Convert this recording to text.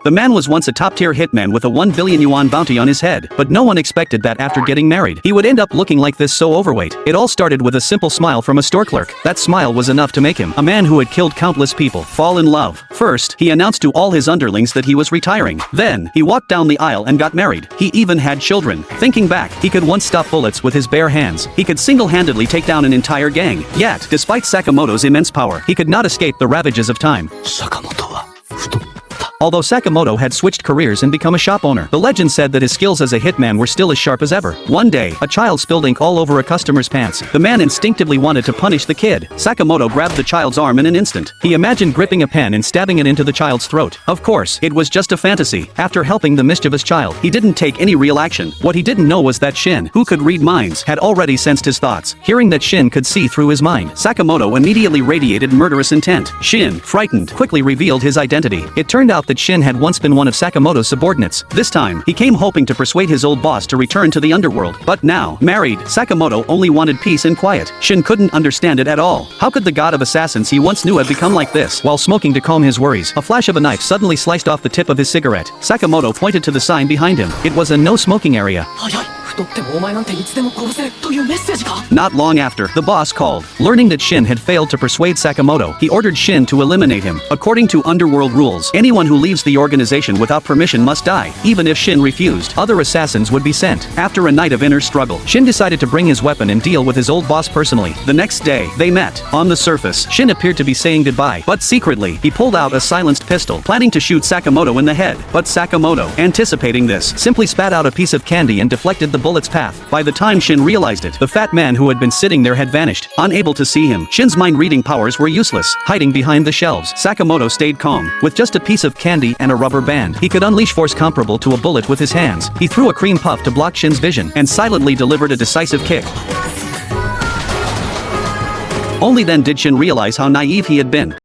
The man was once a top-tier hitman with a 1 billion yuan bounty on his head, but no one expected that after getting married, he would end up looking like this, so overweight. It all started with a simple smile from a store clerk. That smile was enough to make him, a man who had killed countless people, fall in love. First, he announced to all his underlings that he was retiring. Then, he walked down the aisle and got married. He even had children. Thinking back, he could once stop bullets with his bare hands. He could single-handedly take down an entire gang. Yet, despite Sakamoto's immense power, he could not escape the ravages of time. Although Sakamoto had switched careers and become a shop owner, the legend said that his skills as a hitman were still as sharp as ever. One day, a child spilled ink all over a customer's pants. The man instinctively wanted to punish the kid. Sakamoto grabbed the child's arm in an instant. He imagined gripping a pen and stabbing it into the child's throat. Of course, it was just a fantasy. After helping the mischievous child, he didn't take any real action. What he didn't know was that Shin, who could read minds, had already sensed his thoughts. Hearing that Shin could see through his mind, Sakamoto immediately radiated murderous intent. Shin, frightened, quickly revealed his identity. It turned out that Shin had once been one of Sakamoto's subordinates. This time, he came hoping to persuade his old boss to return to the underworld. But now, married, Sakamoto only wanted peace and quiet. Shin couldn't understand it at all. How could the god of assassins he once knew have become like this? While smoking to calm his worries, a flash of a knife suddenly sliced off the tip of his cigarette. Sakamoto pointed to the sign behind him. It was a no-smoking area. Not long after, the boss called. Learning that Shin had failed to persuade Sakamoto, he ordered Shin to eliminate him. According to underworld rules, anyone who leaves the organization without permission must die. Even if Shin refused, other assassins would be sent. After a night of inner struggle, Shin decided to bring his weapon and deal with his old boss personally. The next day, they met. On the surface, Shin appeared to be saying goodbye, but secretly, he pulled out a silenced pistol, planning to shoot Sakamoto in the head. But Sakamoto, anticipating this, simply spat out a piece of candy and deflected the bullet's path. By the time Shin realized it, the fat man who had been sitting there had vanished. Unable to see him, Shin's mind-reading powers were useless. Hiding behind the shelves, Sakamoto stayed calm. With just a piece of candy and a rubber band, he could unleash force comparable to a bullet with his hands. He threw a cream puff to block Shin's vision, and silently delivered a decisive kick. Only then did Shin realize how naive he had been.